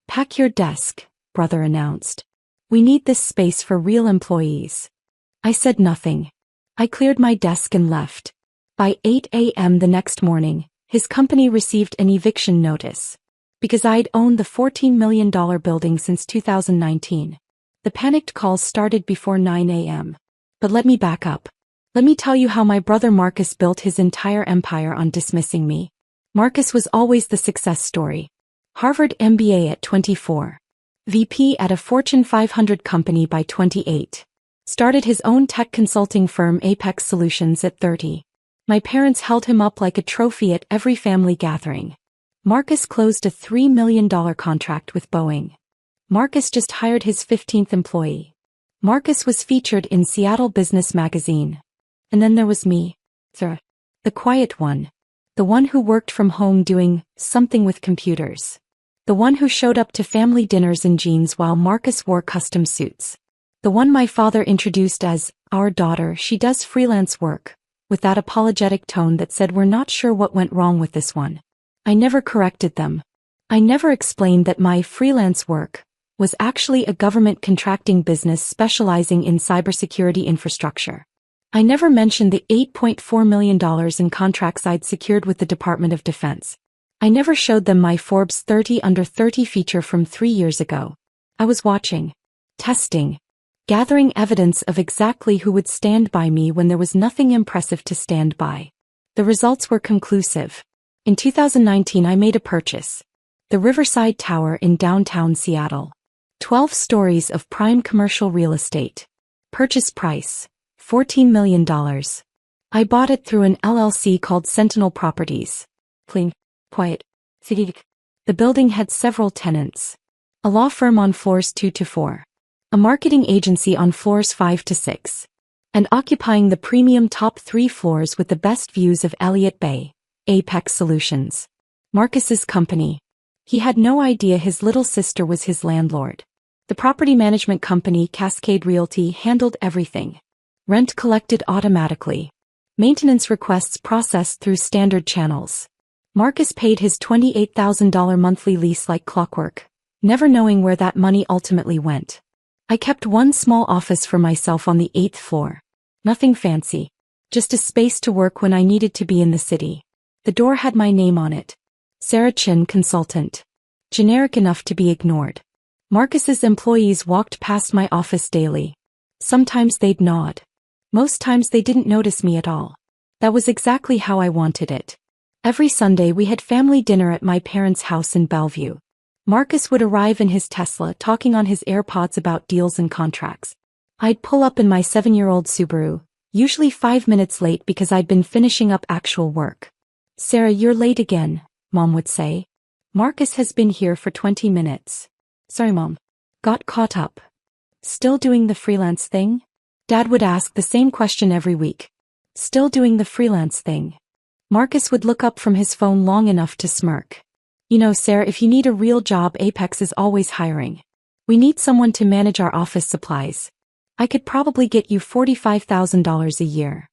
Pack your desk, brother announced. We need this space for real employees. I said nothing. I cleared my desk and left. By 8 a.m. the next morning, his company received an eviction notice. Because I'd owned the $14 million building since 2019. The panicked calls started before 9 a.m. But let me back up. Let me tell you how my brother Marcus built his entire empire on dismissing me. Marcus was always the success story. Harvard MBA at 24. VP at a Fortune 500 company by 28. Started his own tech consulting firm Apex Solutions at 30. My parents held him up like a trophy at every family gathering. Marcus closed a $3 million contract with Boeing. Marcus just hired his 15th employee. Marcus was featured in Seattle Business Magazine. And then there was me. The quiet one. The one who worked from home doing something with computers. The one who showed up to family dinners in jeans while Marcus wore custom suits. The one my father introduced as, our daughter, she does freelance work, with that apologetic tone that said we're not sure what went wrong with this one. I never corrected them. I never explained that my freelance work was actually a government contracting business specializing in cybersecurity infrastructure. I never mentioned the $8.4 million in contracts I'd secured with the Department of Defense. I never showed them my Forbes 30 Under 30 feature from 3 years ago. I was watching, testing, gathering evidence of exactly who would stand by me when there was nothing impressive to stand by. The results were conclusive. In 2019 I made a purchase. The Riverside Tower in downtown Seattle. 12 stories of prime commercial real estate. Purchase price, $14 million. I bought it through an LLC called Sentinel Properties. Clean. Quiet. The building had several tenants. A law firm on floors 2 to 4. A marketing agency on floors 5 to 6. And occupying the premium top 3 floors with the best views of Elliott Bay, Apex Solutions. Marcus's company. He had no idea his little sister was his landlord. The property management company Cascade Realty handled everything. Rent collected automatically. Maintenance requests processed through standard channels. Marcus paid his $28,000 monthly lease like clockwork, never knowing where that money ultimately went. I kept one small office for myself on the 8th floor. Nothing fancy. Just a space to work when I needed to be in the city. The door had my name on it. Sarah Chin, consultant. Generic enough to be ignored. Marcus's employees walked past my office daily. Sometimes they'd nod. Most times they didn't notice me at all. That was exactly how I wanted it. Every Sunday we had family dinner at my parents' house in Bellevue. Marcus would arrive in his Tesla talking on his AirPods about deals and contracts. I'd pull up in my 7-year-old Subaru, usually 5 minutes late because I'd been finishing up actual work. Sarah, you're late again, Mom would say. Marcus has been here for 20 minutes. Sorry, Mom. Got caught up. Still doing the freelance thing? Dad would ask the same question every week. Still doing the freelance thing. Marcus would look up from his phone long enough to smirk. You know, Sarah, if you need a real job, Apex is always hiring. We need someone to manage our office supplies. I could probably get you $45,000 a year.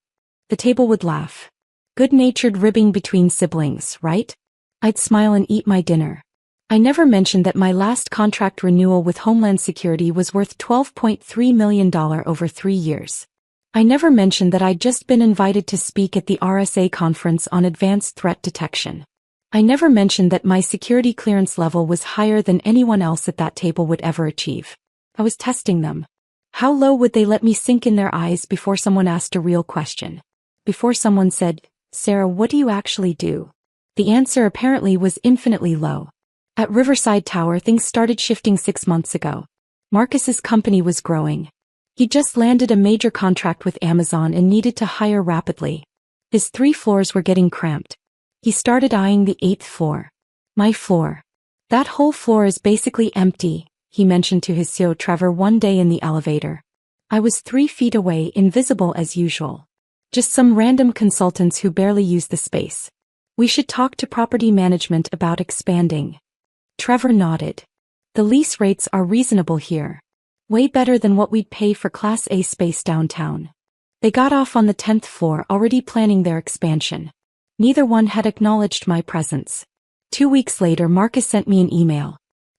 The table would laugh. Good-natured ribbing between siblings, right? I'd smile and eat my dinner. I never mentioned that my last contract renewal with Homeland Security was worth $12.3 million over 3 years. I never mentioned that I'd just been invited to speak at the RSA conference on advanced threat detection. I never mentioned that my security clearance level was higher than anyone else at that table would ever achieve. I was testing them. How low would they let me sink in their eyes before someone asked a real question? Before someone said, Sarah, what do you actually do? The answer apparently was infinitely low. At Riverside Tower, things started shifting 6 months ago. Marcus's company was growing. He just landed a major contract with Amazon and needed to hire rapidly. His 3 floors were getting cramped. He started eyeing the 8th floor. My floor. That whole floor is basically empty, he mentioned to his CEO Trevor one day in the elevator. I was 3 feet away, invisible as usual. Just some random consultants who barely use the space. We should talk to property management about expanding. Trevor nodded. The lease rates are reasonable here. Way better than what we'd pay for Class A space downtown. They got off on the 10th floor, already planning their expansion. Neither one had acknowledged my presence. 2 weeks later, Marcus sent me an email.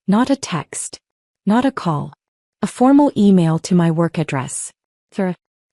Not a text. Not a call. A formal email to my work address.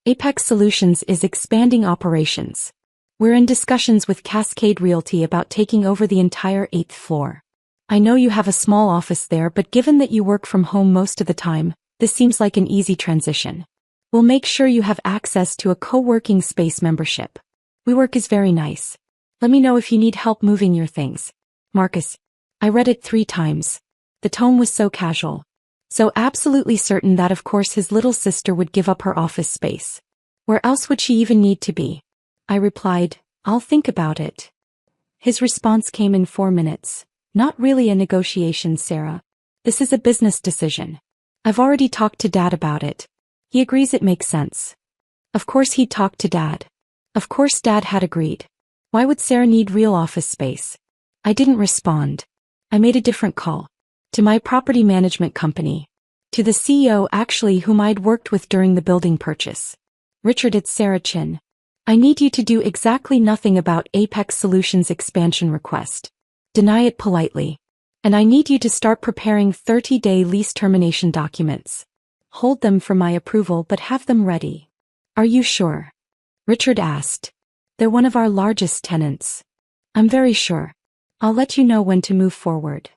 Apex Solutions is expanding operations. We're in discussions with Cascade Realty about taking over the entire 8th floor. I know you have a small office there, but given that you work from home most of the time, this seems like an easy transition. We'll make sure you have access to a co-working space membership. WeWork is very nice. Let me know if you need help moving your things. Marcus. I read it 3 times. The tone was so casual. So absolutely certain that of course his little sister would give up her office space. Where else would she even need to be? I replied, I'll think about it. His response came in 4 minutes. Not really a negotiation, Sarah. This is a business decision. I've already talked to Dad about it. He agrees it makes sense. Of course he'd talked to Dad. Of course Dad had agreed. Why would Sarah need real office space? I didn't respond. I made a different call. To my property management company. To the CEO actually whom I'd worked with during the building purchase. Richard, it's Sarah Chin. I need you to do exactly nothing about Apex Solutions expansion request. Deny it politely. And I need you to start preparing 30-day lease termination documents. Hold them for my approval but have them ready. Are you sure? Richard asked. They're one of our largest tenants. I'm very sure. I'll let you know when to move forward.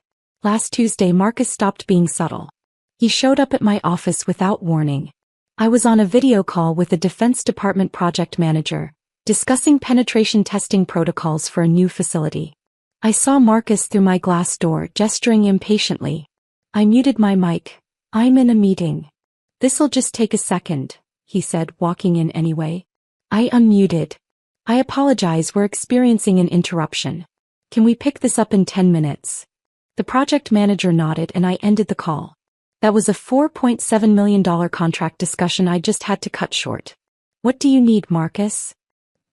Last Tuesday Marcus stopped being subtle. He showed up at my office without warning. I was on a video call with the Defense Department project manager, discussing penetration testing protocols for a new facility. I saw Marcus through my glass door gesturing impatiently. I muted my mic. I'm in a meeting. This'll just take a second, he said, walking in anyway. I unmuted. I apologize, we're experiencing an interruption. Can we pick this up in 10 minutes? The project manager nodded and I ended the call. That was a $4.7 million contract discussion I just had to cut short. What do you need, Marcus?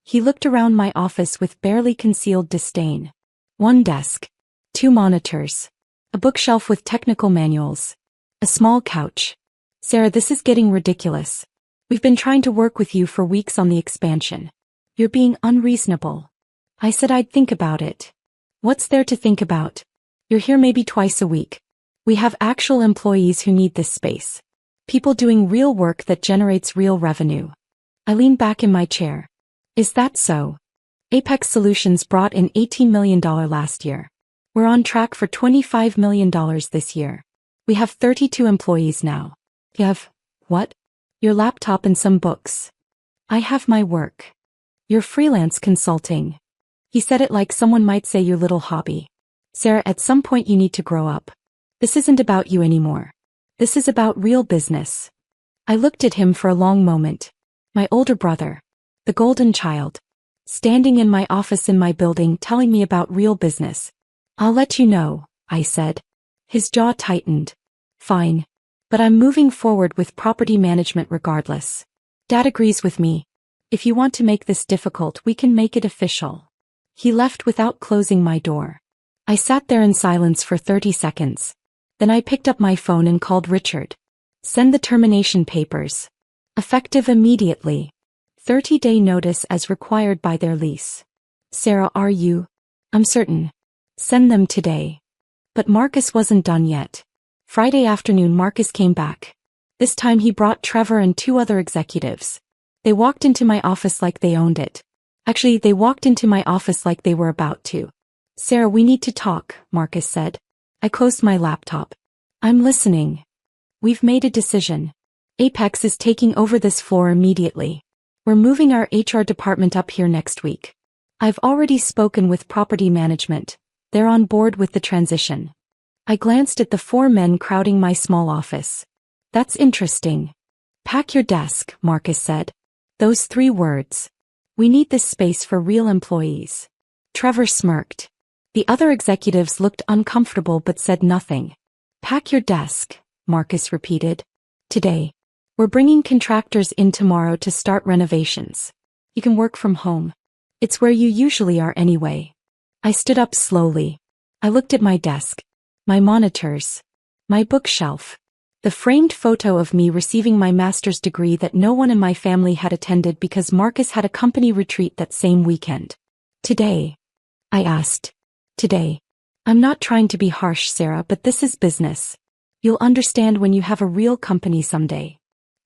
He looked around my office with barely concealed disdain. 1 desk. 2 monitors. A bookshelf with technical manuals. A small couch. Sarah, this is getting ridiculous. We've been trying to work with you for weeks on the expansion. You're being unreasonable. I said I'd think about it. What's there to think about? You're here maybe twice a week. We have actual employees who need this space. People doing real work that generates real revenue. I leaned back in my chair. Is that so? Apex Solutions brought in $18 million last year. We're on track for $25 million this year. We have 32 employees now. You have, what? Your laptop and some books. I have my work. Your freelance consulting. He said it like someone might say your little hobby. Sarah, at some point you need to grow up. This isn't about you anymore. This is about real business. I looked at him for a long moment. My older brother. The golden child. Standing in my office in my building telling me about real business. I'll let you know, I said. His jaw tightened. Fine. But I'm moving forward with property management regardless. Dad agrees with me. If you want to make this difficult, we can make it official. He left without closing my door. I sat there in silence for 30 seconds. Then I picked up my phone and called Richard. Send the termination papers. Effective immediately. 30-day notice as required by their lease. Sarah, are you? I'm certain. Send them today. But Marcus wasn't done yet. Friday afternoon Marcus came back. This time he brought Trevor and 2 other executives. They walked into my office like they owned it. Actually, they walked into my office like they were about to. Sarah, we need to talk, Marcus said. I closed my laptop. I'm listening. We've made a decision. Apex is taking over this floor immediately. We're moving our HR department up here next week. I've already spoken with property management. They're on board with the transition. I glanced at the 4 men crowding my small office. That's interesting. Pack your desk, Marcus said. Those 3 words. We need this space for real employees. Trevor smirked. The other executives looked uncomfortable but said nothing. Pack your desk, Marcus repeated. Today. We're bringing contractors in tomorrow to start renovations. You can work from home. It's where you usually are anyway. I stood up slowly. I looked at my desk. My monitors. My bookshelf. The framed photo of me receiving my master's degree that no one in my family had attended because Marcus had a company retreat that same weekend. Today? I asked. Today. I'm not trying to be harsh, Sarah, but this is business. You'll understand when you have a real company someday.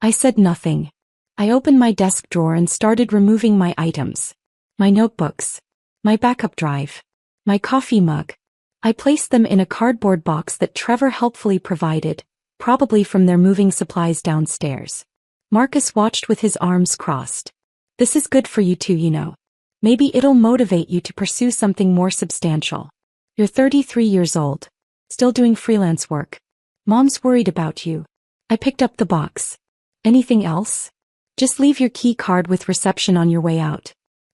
I said nothing. I opened my desk drawer and started removing my items. My notebooks. My backup drive. My coffee mug. I placed them in a cardboard box that Trevor helpfully provided, probably from their moving supplies downstairs. Marcus watched with his arms crossed. This is good for you too, you know. Maybe it'll motivate you to pursue something more substantial. You're 33 years old. Still doing freelance work. Mom's worried about you. I picked up the box. Anything else? Just leave your key card with reception on your way out.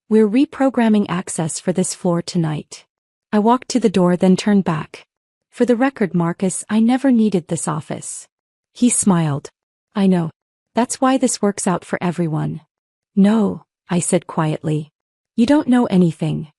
We're reprogramming access for this floor tonight. I walked to the door then turned back. For the record, Marcus, I never needed this office. He smiled. I know. That's why this works out for everyone. No, I said quietly. You don't know anything.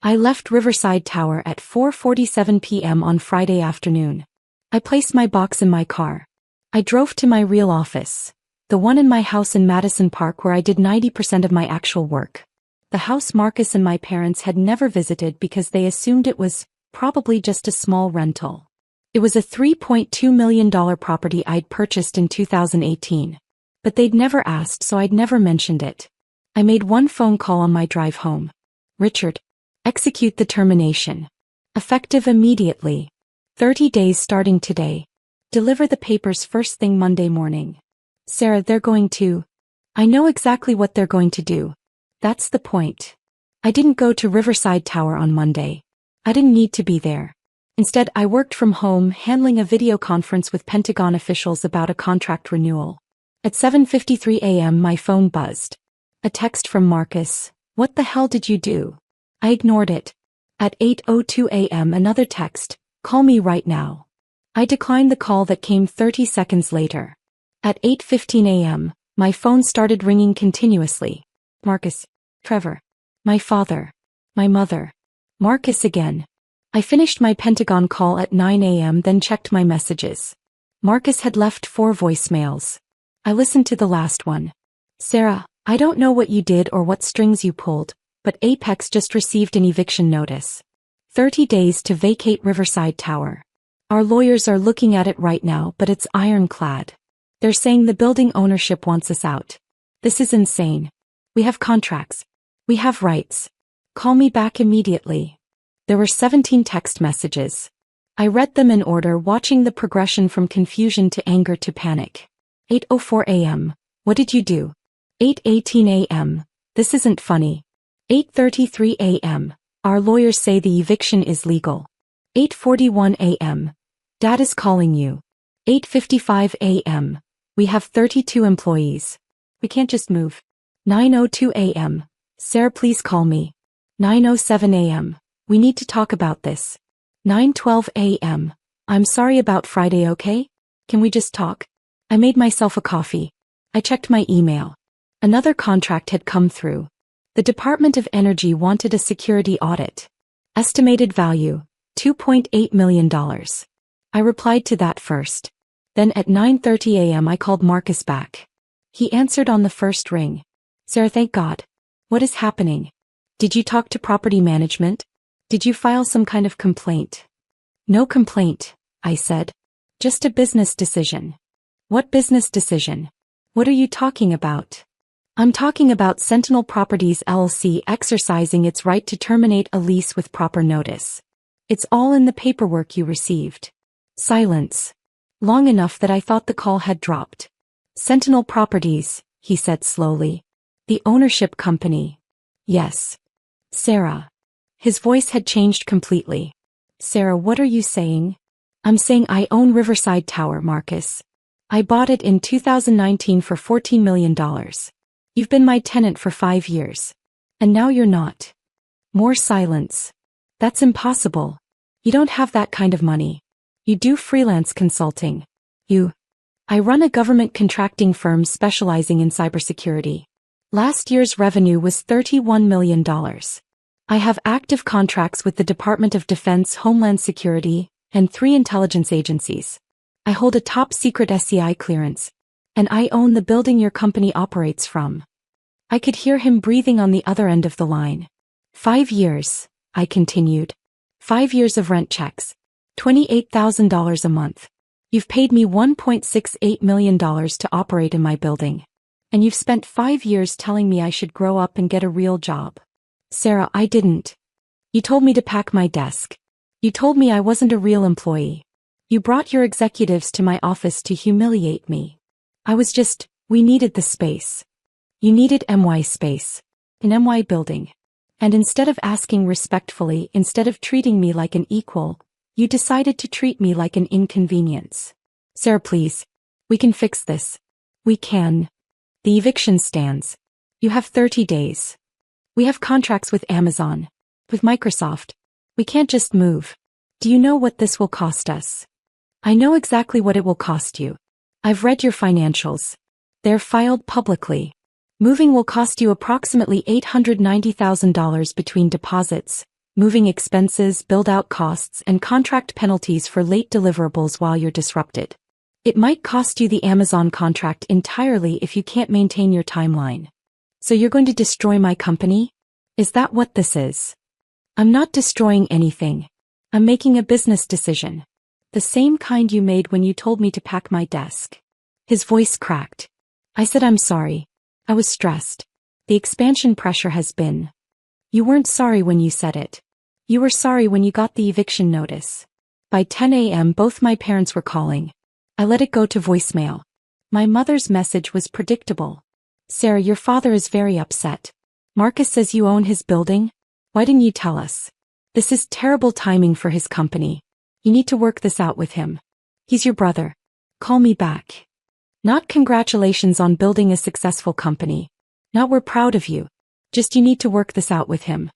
I left Riverside Tower at 4:47 p.m. on Friday afternoon. I placed my box in my car. I drove to my real office, the one in my house in Madison Park where I did 90% of my actual work. The house Marcus and my parents had never visited because they assumed it was probably just a small rental. It was a $3.2 million property I'd purchased in 2018. But they'd never asked, so I'd never mentioned it. I made one phone call on my drive home. Richard. Execute the termination. Effective immediately. 30 days starting today. Deliver the papers first thing Monday morning. Sarah, they're going to. I know exactly what they're going to do. That's the point. I didn't go to Riverside Tower on Monday. I didn't need to be there. Instead, I worked from home handling a video conference with Pentagon officials about a contract renewal. At 7:53 a.m. my phone buzzed. A text from Marcus. What the hell did you do? I ignored it. At 8:02 a.m. another text. Call me right now. I declined the call that came 30 seconds later. At 8:15 a.m. my phone started ringing continuously. Marcus. Trevor. My father. My mother. Marcus again. I finished my Pentagon call at 9 a.m. then checked my messages. Marcus had left 4 voicemails. I listened to the last one. Sarah, I don't know what you did or what strings you pulled, but Apex just received an eviction notice. 30 days to vacate Riverside Tower. Our lawyers are looking at it right now, but it's ironclad. They're saying the building ownership wants us out. This is insane. We have contracts. We have rights. Call me back immediately. There were 17 text messages. I read them in order, watching the progression from confusion to anger to panic. 8:04 a.m. What did you do? 8:18 a.m. This isn't funny. 8:33 a.m. Our lawyers say the eviction is legal. 8:41 a.m. Dad is calling you. 8:55 a.m. We have 32 employees. We can't just move. 9:02 a.m. Sarah, please call me. 9:07 a.m. We need to talk about this. 9:12 a.m. I'm sorry about Friday, okay? Can we just talk? I made myself a coffee. I checked my email. Another contract had come through. The Department of Energy wanted a security audit. Estimated value, $2.8 million. I replied to that first. Then at 9:30 a.m. I called Marcus back. He answered on the first ring. Sarah, thank God. What is happening? Did you talk to property management? Did you file some kind of complaint? No complaint, I said. Just a business decision. What business decision? What are you talking about? I'm talking about Sentinel Properties LLC exercising its right to terminate a lease with proper notice. It's all in the paperwork you received. Silence. Long enough that I thought the call had dropped. Sentinel Properties, he said slowly. The ownership company. Yes. Sarah. His voice had changed completely. Sarah, what are you saying? I'm saying I own Riverside Tower, Marcus. I bought it in 2019 for $14 million. You've been my tenant for 5 years. And now you're not. More silence. That's impossible. You don't have that kind of money. You do freelance consulting. I run a government contracting firm specializing in cybersecurity. Last year's revenue was $31 million. I have active contracts with the Department of Defense, Homeland Security, and 3 intelligence agencies. I hold a top-secret SCI clearance. And I own the building your company operates from. I could hear him breathing on the other end of the line. 5 years, I continued. 5 years of rent checks. $28,000 a month. You've paid me $1.68 million to operate in my building. And you've spent 5 years telling me I should grow up and get a real job. Sarah, I didn't. You told me to pack my desk. You told me I wasn't a real employee. You brought your executives to my office to humiliate me. We needed the space. You needed MY space. An MY building. And instead of asking respectfully, instead of treating me like an equal, you decided to treat me like an inconvenience. Sarah, please. We can fix this. We can. The eviction stands. You have 30 days. We have contracts with Amazon. With Microsoft. We can't just move. Do you know what this will cost us? I know exactly what it will cost you. I've read your financials. They're filed publicly. Moving will cost you approximately $890,000 between deposits, moving expenses, build-out costs, and contract penalties for late deliverables while you're disrupted. It might cost you the Amazon contract entirely if you can't maintain your timeline. So you're going to destroy my company? Is that what this is? I'm not destroying anything. I'm making a business decision. The same kind you made when you told me to pack my desk. His voice cracked. I said I'm sorry. I was stressed. The expansion pressure has been. You weren't sorry when you said it. You were sorry when you got the eviction notice. By 10 a.m. both my parents were calling. I let it go to voicemail. My mother's message was predictable. Sarah, your father is very upset. Marcus says you own his building? Why didn't you tell us? This is terrible timing for his company. You need to work this out with him. He's your brother. Call me back. Not congratulations on building a successful company. Not we're proud of you. Just you need to work this out with him.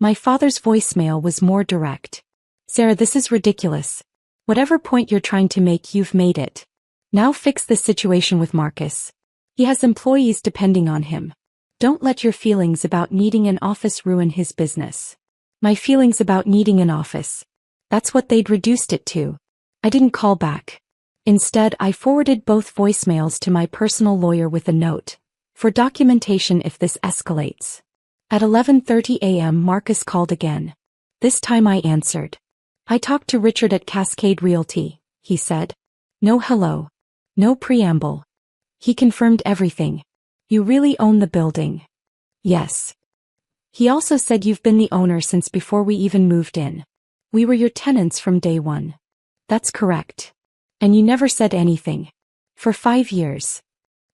My father's voicemail was more direct. Sarah, this is ridiculous. Whatever point you're trying to make, you've made it. Now fix this situation with Marcus. He has employees depending on him. Don't let your feelings about needing an office ruin his business. My feelings about needing an office. That's what they'd reduced it to. I didn't call back. Instead, I forwarded both voicemails to my personal lawyer with a note. For documentation if this escalates. At 11:30 a.m. Marcus called again. This time I answered. I talked to Richard at Cascade Realty, he said. No hello. No preamble. He confirmed everything. You really own the building? Yes. He also said you've been the owner since before we even moved in. We were your tenants from day one. That's correct. And you never said anything. For 5 years.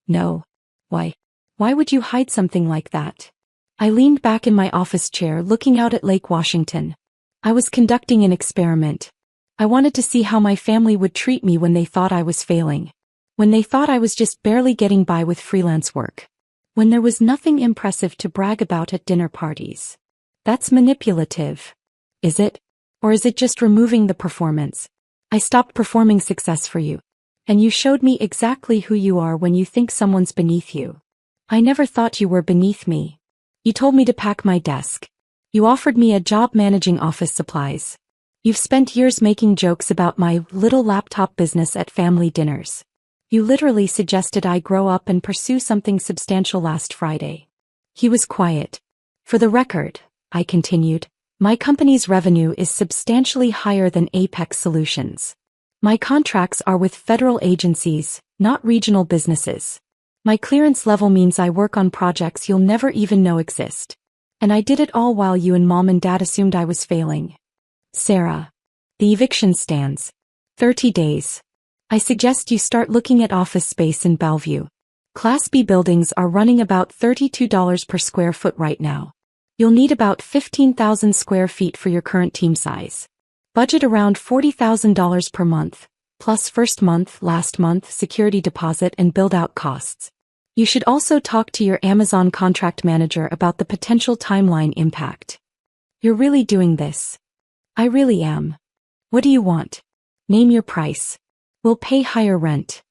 No. Why? Why would you hide something like that? I leaned back in my office chair looking out at Lake Washington. I was conducting an experiment. I wanted to see how my family would treat me when they thought I was failing. When they thought I was just barely getting by with freelance work. When there was nothing impressive to brag about at dinner parties. That's manipulative. Is it? Or is it just removing the performance? I stopped performing success for you. And you showed me exactly who you are when you think someone's beneath you. I never thought you were beneath me. You told me to pack my desk. You offered me a job managing office supplies. You've spent years making jokes about my little laptop business at family dinners. You literally suggested I grow up and pursue something substantial last Friday. He was quiet. For the record, I continued, my company's revenue is substantially higher than Apex Solutions. My contracts are with federal agencies, not regional businesses. My clearance level means I work on projects you'll never even know exist. And I did it all while you and mom and dad assumed I was failing. Sarah. The eviction stands. 30 days. I suggest you start looking at office space in Bellevue. Class B buildings are running about $32 per square foot right now. You'll need about 15,000 square feet for your current team size. Budget around $40,000 per month, plus first month, last month, security deposit and build-out costs. You should also talk to your Amazon contract manager about the potential timeline impact. You're really doing this. I really am. What do you want? Name your price. We'll pay higher rent.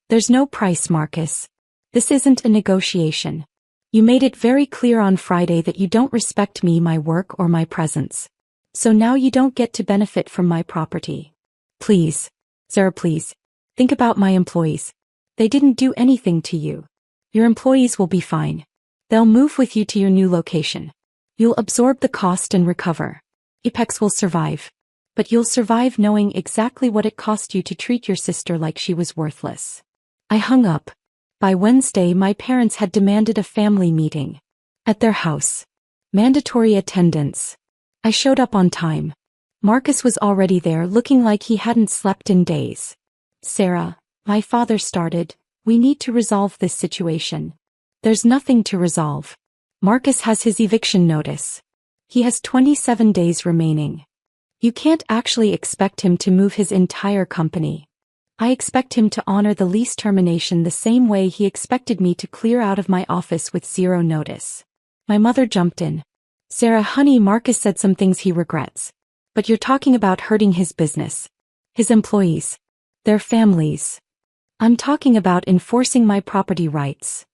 There's no price, Marcus. This isn't a negotiation. You made it very clear on Friday that you don't respect me, my work, or my presence. So now you don't get to benefit from my property. Please, Sarah, please. Think about my employees. They didn't do anything to you. Your employees will be fine. They'll move with you to your new location. You'll absorb the cost and recover. Apex will survive. But you'll survive knowing exactly what it cost you to treat your sister like she was worthless. I hung up. By Wednesday, my parents had demanded a family meeting. At their house. Mandatory attendance. I showed up on time. Marcus was already there, looking like he hadn't slept in days. Sarah, my father started, we need to resolve this situation. There's nothing to resolve. Marcus has his eviction notice. He has 27 days remaining. You can't actually expect him to move his entire company. I expect him to honor the lease termination the same way he expected me to clear out of my office with zero notice. My mother jumped in. Sarah, honey, Marcus said some things he regrets. But you're talking about hurting his business. His employees. Their families. I'm talking about enforcing my property rights.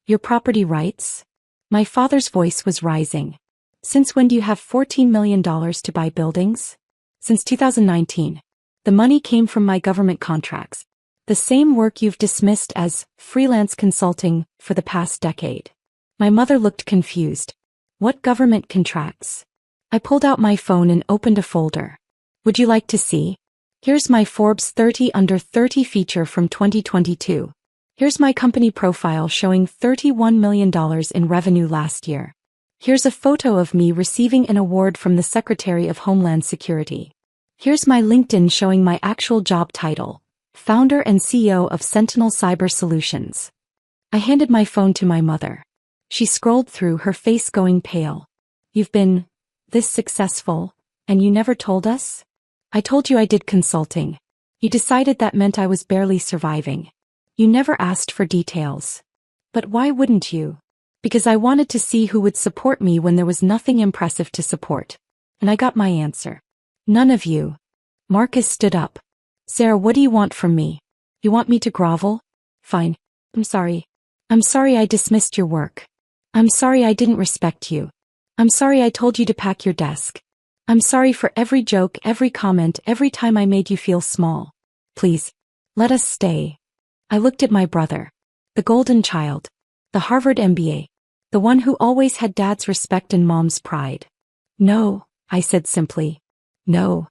Your property rights? My father's voice was rising. Since when do you have $14 million to buy buildings? Since 2019. The money came from my government contracts. The same work you've dismissed as freelance consulting for the past decade. My mother looked confused. What government contracts? I pulled out my phone and opened a folder. Would you like to see? Here's my Forbes 30 Under 30 feature from 2022. Here's my company profile showing $31 million in revenue last year. Here's a photo of me receiving an award from the Secretary of Homeland Security. Here's my LinkedIn showing my actual job title, founder and CEO of Sentinel Cyber Solutions. I handed my phone to my mother. She scrolled through, her face going pale. You've been this successful, and you never told us? I told you I did consulting. You decided that meant I was barely surviving. You never asked for details. But why wouldn't you? Because I wanted to see who would support me when there was nothing impressive to support. And I got my answer. None of you. Marcus stood up. Sarah, what do you want from me? You want me to grovel? Fine. I'm sorry. I'm sorry I dismissed your work. I'm sorry I didn't respect you. I'm sorry I told you to pack your desk. I'm sorry for every joke, every comment, every time I made you feel small. Please, let us stay. I looked at my brother. The golden child. The Harvard MBA. The one who always had dad's respect and mom's pride. No, I said simply. No.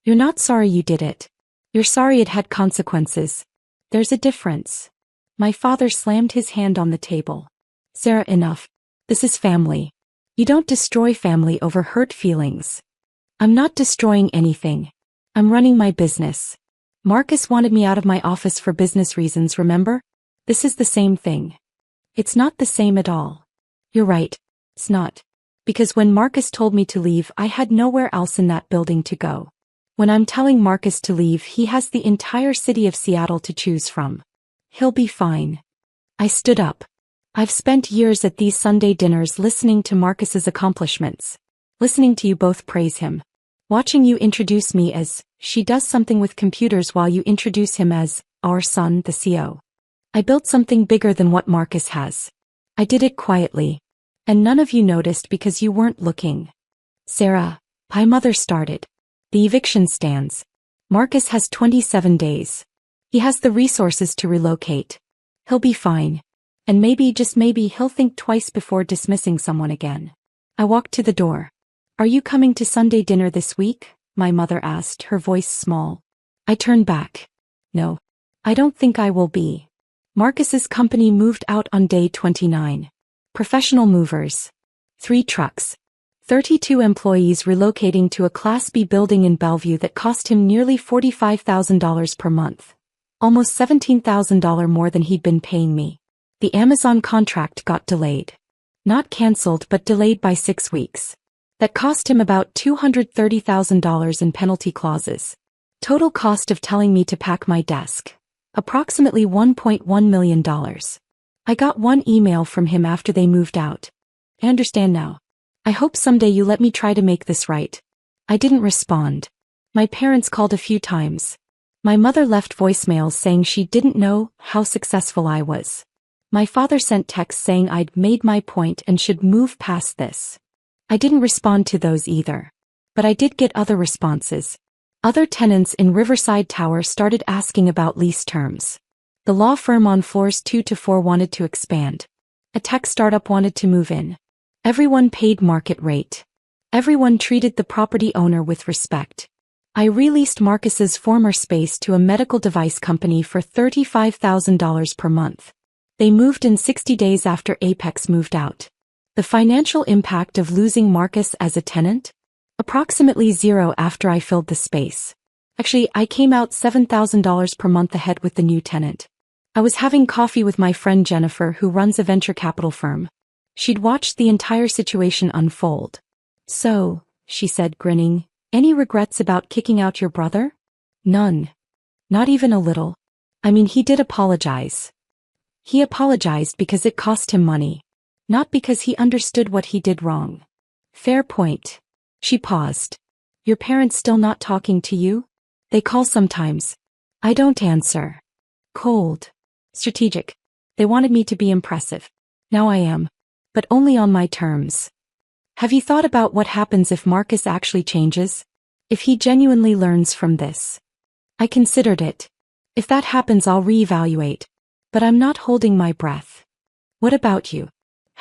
You're not sorry you did it. You're sorry it had consequences. There's a difference. My father slammed his hand on the table. Sarah, enough. This is family. You don't destroy family over hurt feelings. I'm not destroying anything. I'm running my business. Marcus wanted me out of my office for business reasons, remember? This is the same thing. It's not the same at all. You're right. It's not. Because when Marcus told me to leave, I had nowhere else in that building to go. When I'm telling Marcus to leave, he has the entire city of Seattle to choose from. He'll be fine. I stood up. I've spent years at these Sunday dinners listening to Marcus's accomplishments. Listening to you both praise him. Watching you introduce me as, she does something with computers, while you introduce him as, our son, the CEO. I built something bigger than what Marcus has. I did it quietly. And none of you noticed because you weren't looking. Sarah, my mother started. The eviction stands. Marcus has 27 days. He has the resources to relocate. He'll be fine. And maybe, just maybe, he'll think twice before dismissing someone again. I walked to the door. Are you coming to Sunday dinner this week? My mother asked, her voice small. I turned back. No. I don't think I will be. Marcus's company moved out on day 29. Professional movers. 3 trucks. 32 employees relocating to a Class B building in Bellevue that cost him nearly $45,000 per month. Almost $17,000 more than he'd been paying me. The Amazon contract got delayed. Not cancelled, but delayed by 6 weeks. That cost him about $230,000 in penalty clauses. Total cost of telling me to pack my desk. Approximately $1.1 million. I got one email from him after they moved out. I understand now. I hope someday you let me try to make this right. I didn't respond. My parents called a few times. My mother left voicemails saying she didn't know how successful I was. My father sent texts saying I'd made my point and should move past this. I didn't respond to those either. But I did get other responses. Other tenants in Riverside Tower started asking about lease terms. The law firm on floors 2 to 4 wanted to expand. A tech startup wanted to move in. Everyone paid market rate. Everyone treated the property owner with respect. I released Marcus's former space to a medical device company for $35,000 per month. They moved in 60 days after Apex moved out. The financial impact of losing Marcus as a tenant? Approximately zero after I filled the space. Actually, I came out $7,000 per month ahead with the new tenant. I was having coffee with my friend Jennifer, who runs a venture capital firm. She'd watched the entire situation unfold. "So," she said, grinning, "any regrets about kicking out your brother?" "None. Not even a little. I mean, he did apologize. He apologized because it cost him money. Not because he understood what he did wrong." "Fair point." She paused. "Your parents still not talking to you?" "They call sometimes. I don't answer." "Cold. Strategic. They wanted me to be impressive. Now I am. But only on my terms." "Have you thought about what happens if Marcus actually changes? If he genuinely learns from this?" "I considered it. If that happens, I'll reevaluate. But I'm not holding my breath." "What about you?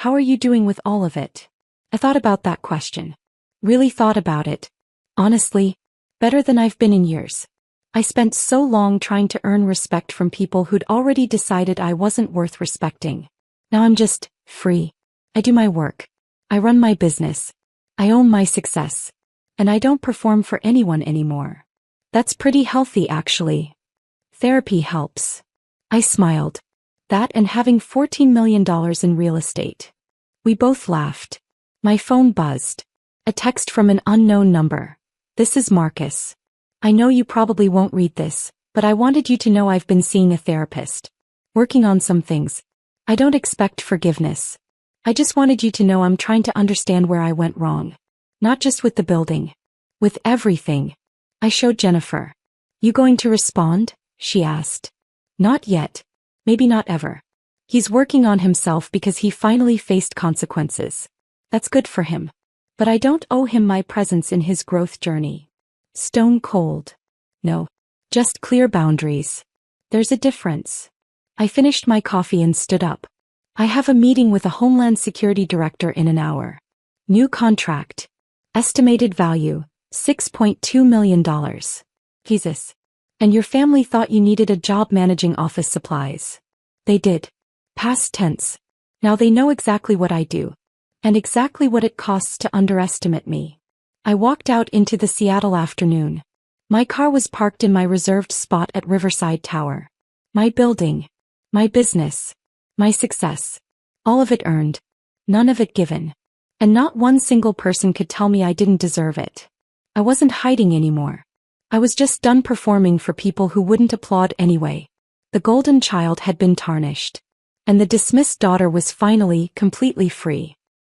How are you doing with all of it?" I thought about that question. Really thought about it. Honestly, better than I've been in years. I spent so long trying to earn respect from people who'd already decided I wasn't worth respecting. Now I'm just free. I do my work. I run my business. I own my success. And I don't perform for anyone anymore. That's pretty healthy, actually. Therapy helps. I smiled. That and having $14 million in real estate. We both laughed. My phone buzzed. A text from an unknown number. "This is Marcus. I know you probably won't read this, but I wanted you to know I've been seeing a therapist. Working on some things. I don't expect forgiveness. I just wanted you to know I'm trying to understand where I went wrong. Not just with the building. With everything." I showed Jennifer. "You going to respond?" she asked. "Not yet. Maybe not ever. He's working on himself because he finally faced consequences. That's good for him. But I don't owe him my presence in his growth journey." Stone cold. No. Just clear boundaries. There's a difference. I finished my coffee and stood up. "I have a meeting with a Homeland Security director in an hour. New contract. Estimated value, $6.2 million. Jesus. And your family thought you needed a job managing office supplies. They did. Past tense. Now they know exactly what I do. And exactly what it costs to underestimate me." I walked out into the Seattle afternoon. My car was parked in my reserved spot at Riverside Tower. My building. My business. My success. All of it earned. None of it given. And not one single person could tell me I didn't deserve it. I wasn't hiding anymore. I was just done performing for people who wouldn't applaud anyway. The golden child had been tarnished. And the dismissed daughter was finally completely free.